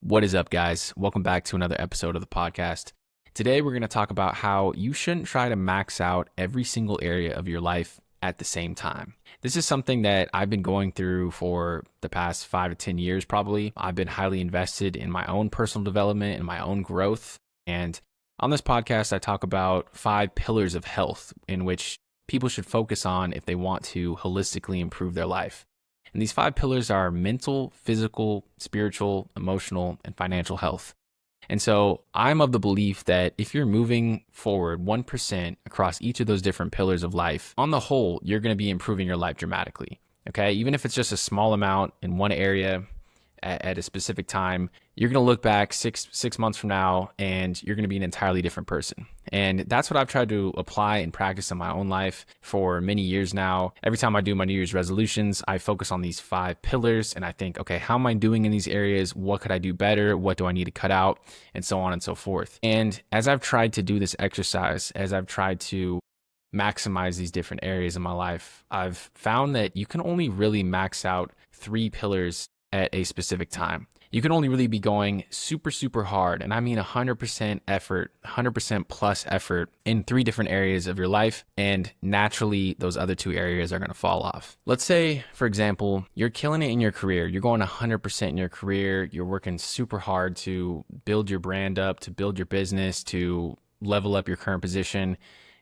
What is up, guys? Welcome back to another episode of the podcast. Today, we're going to talk about how you shouldn't try to max out every single area of your life at the same time. This is something that I've been going through for the past 5 to 10 years, probably. I've been highly invested in my own personal development and my own growth. And on this podcast, I talk about 5 pillars of health in which people should focus on if they want to holistically improve their life. And these 5 pillars are mental, physical, spiritual, emotional, and financial health. And so I'm of the belief that if you're moving forward 1% across each of those different pillars of life, on the whole, you're going to be improving your life dramatically. Okay. Even if it's just a small amount in one area at a specific time, you're going to look back six months from now and you're going to be an entirely different person. And that's what I've tried to apply and practice in my own life for many years now. Every time I do my New Year's resolutions, I focus on these 5 pillars and I think, okay, how am I doing in these areas? What could I do better? What do I need to cut out? And so on and so forth. And as I've tried to do this exercise, as I've tried to maximize these different areas of my life, I've found that you can only really max out 3 pillars at a specific time. You can only really be going super hard, and I mean 100% effort, 100% plus effort in 3 different areas of your life, and naturally those other 2 areas are going to fall off. Let's say, for example, you're killing it in your career. You're going 100% in your career. You're working super hard to build your brand up, to build your business, to level up your current position,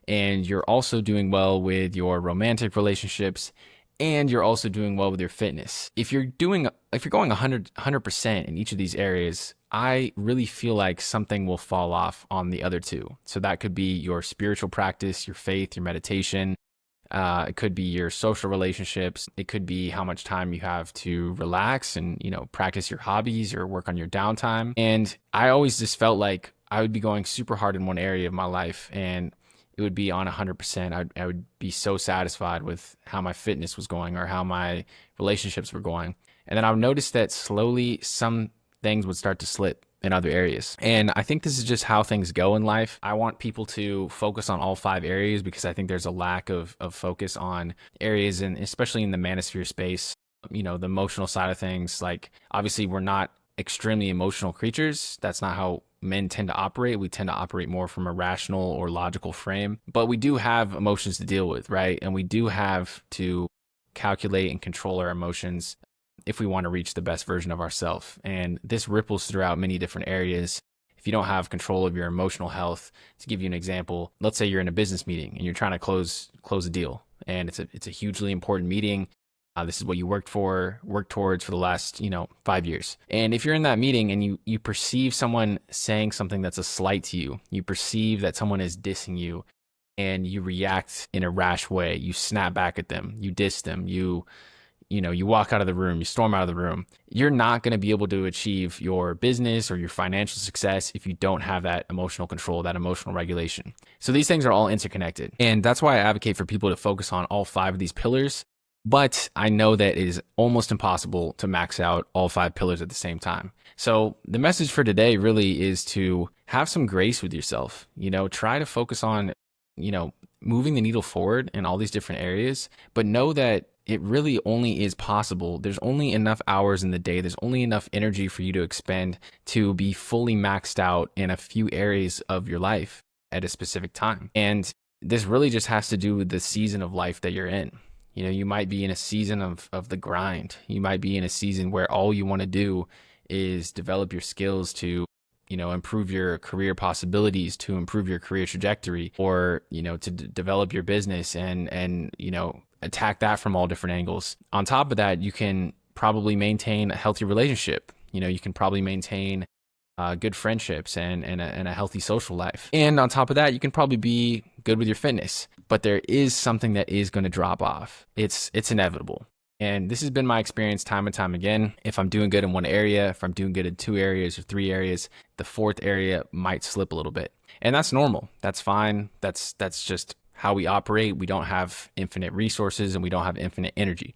and you're also doing well with your romantic relationships, and you're also doing well with your fitness. If you're going 100% in each of these areas, I really feel like something will fall off on the other 2. So that could be your spiritual practice, your faith, your meditation. It could be your social relationships. It could be how much time you have to relax and, practice your hobbies or work on your downtime. And I always just felt like I would be going super hard in one area of my life and it would be on 100%. I would be so satisfied with how my fitness was going or how my relationships were going. And then I would notice that slowly some things would start to slip in other areas. And I think this is just how things go in life. I want people to focus on all 5 areas because I think there's a lack of focus on areas, and especially in the manosphere space, the emotional side of things. Like, obviously, we're not extremely emotional creatures. That's not how men tend to operate. We tend to operate more from a rational or logical frame, but we do have emotions to deal with, right? And we do have to calculate and control our emotions if we want to reach the best version of ourselves. And this ripples throughout many different areas. If you don't have control of your emotional health, to give you an example, let's say you're in a business meeting and you're trying to close a deal, and it's a hugely important meeting. This is what you worked towards for the last, 5 years. And if you're in that meeting and you perceive someone saying something that's a slight to you, you perceive that someone is dissing you, and you react in a rash way, you snap back at them, you diss them, you walk out of the room, you storm out of the room, you're not going to be able to achieve your business or your financial success if you don't have that emotional control, that emotional regulation. So these things are all interconnected. And that's why I advocate for people to focus on all 5 of these pillars. But I know that it is almost impossible to max out all 5 pillars at the same time. So the message for today really is to have some grace with yourself. Try to focus on, moving the needle forward in all these different areas, but know that it really only is possible. There's only enough hours in the day. There's only enough energy for you to expend to be fully maxed out in a few areas of your life at a specific time. And this really just has to do with the season of life that you're in. You might be in a season of the grind. You might be in a season where all you want to do is develop your skills to, improve your career possibilities, to improve your career trajectory, or, to develop your business and, attack that from all different angles. On top of that, you can probably maintain a healthy relationship. You can probably maintain good friendships and a healthy social life. And on top of that, you can probably be good with your fitness. But there is something that is going to drop off. It's inevitable. And this has been my experience time and time again. If I'm doing good in one area, if I'm doing good in 2 areas or 3 areas, the 4th area might slip a little bit. And that's normal. That's fine. That's just how we operate. We don't have infinite resources and we don't have infinite energy.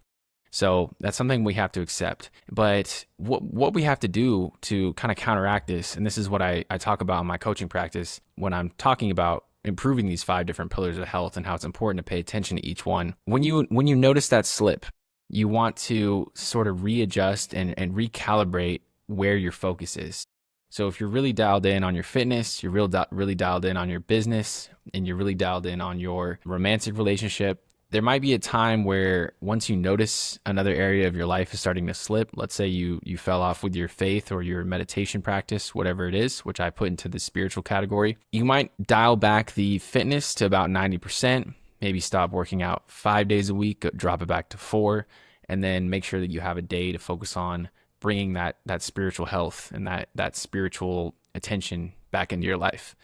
So that's something we have to accept. But what we have to do to kind of counteract this, and this is what I talk about in my coaching practice when I'm talking about improving these 5 different pillars of health and how it's important to pay attention to each one. When you notice that slip, you want to sort of readjust and recalibrate where your focus is. So if you're really dialed in on your fitness, you're really dialed in on your business, and you're really dialed in on your romantic relationship, there might be a time where once you notice another area of your life is starting to slip, let's say you fell off with your faith or your meditation practice, whatever it is, which I put into the spiritual category, you might dial back the fitness to about 90%, maybe stop working out 5 days a week, drop it back to 4, and then make sure that you have a day to focus on bringing that spiritual health and that spiritual attention back into your life.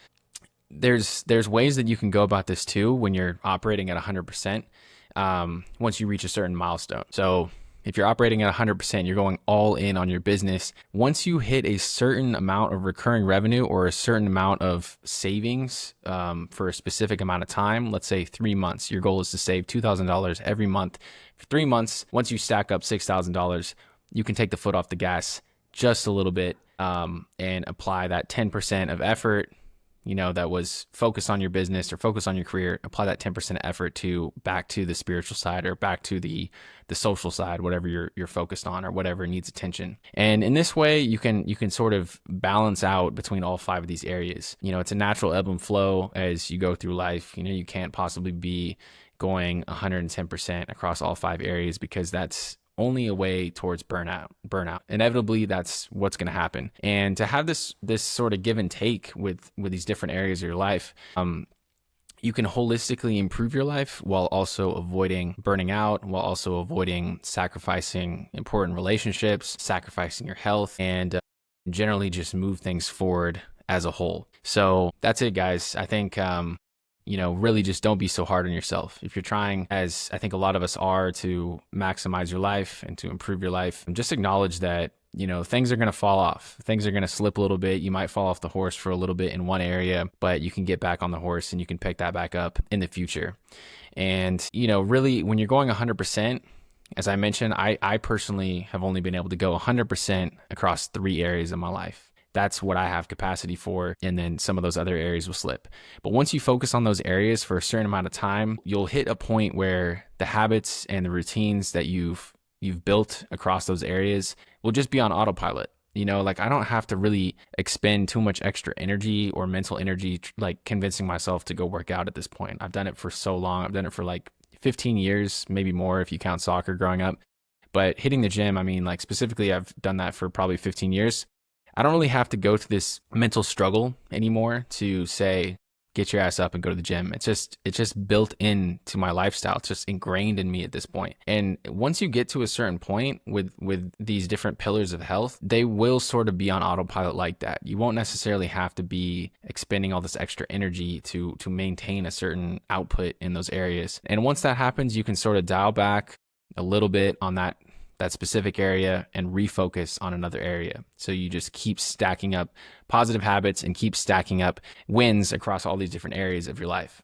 There's ways that you can go about this too when you're operating at 100%, once you reach a certain milestone. So if you're operating at 100%, you're going all in on your business. Once you hit a certain amount of recurring revenue or a certain amount of savings for a specific amount of time, let's say 3 months, your goal is to save $2,000 every month. For 3 months, once you stack up $6,000, you can take the foot off the gas just a little bit and apply that 10% of effort, that was focused on your business or focused on your career. Apply that 10% effort back to the spiritual side or back to the social side, whatever you're focused on or whatever needs attention. And in this way, you can sort of balance out between all 5 of these areas. It's a natural ebb and flow as you go through life. You can't possibly be going 110% across all 5 areas, because that's only a way towards burnout. Inevitably, that's what's going to happen. And to have this sort of give and take with these different areas of your life, you can holistically improve your life while also avoiding burning out, while also avoiding sacrificing important relationships, sacrificing your health, and generally just move things forward as a whole. So that's it, guys. I think really just don't be so hard on yourself. If you're trying, as I think a lot of us are, to maximize your life and to improve your life, just acknowledge that, things are going to fall off. Things are going to slip a little bit. You might fall off the horse for a little bit in one area, but you can get back on the horse and you can pick that back up in the future. And, really, when you're going 100%, as I mentioned, I personally have only been able to go 100% across 3 areas of my life. That's what I have capacity for. And then some of those other areas will slip. But once you focus on those areas for a certain amount of time, you'll hit a point where the habits and the routines that you've built across those areas will just be on autopilot. I don't have to really expend too much extra energy or mental energy, like convincing myself to go work out at this point. I've done it for so long. I've done it for like 15 years, maybe more if you count soccer growing up. But hitting the gym, specifically, I've done that for probably 15 years. I don't really have to go through this mental struggle anymore to say, get your ass up and go to the gym. It's just built into my lifestyle. It's just ingrained in me at this point. And once you get to a certain point with these different pillars of health, they will sort of be on autopilot like that. You won't necessarily have to be expending all this extra energy to maintain a certain output in those areas. And once that happens, you can sort of dial back a little bit on that specific area and refocus on another area. So you just keep stacking up positive habits and keep stacking up wins across all these different areas of your life.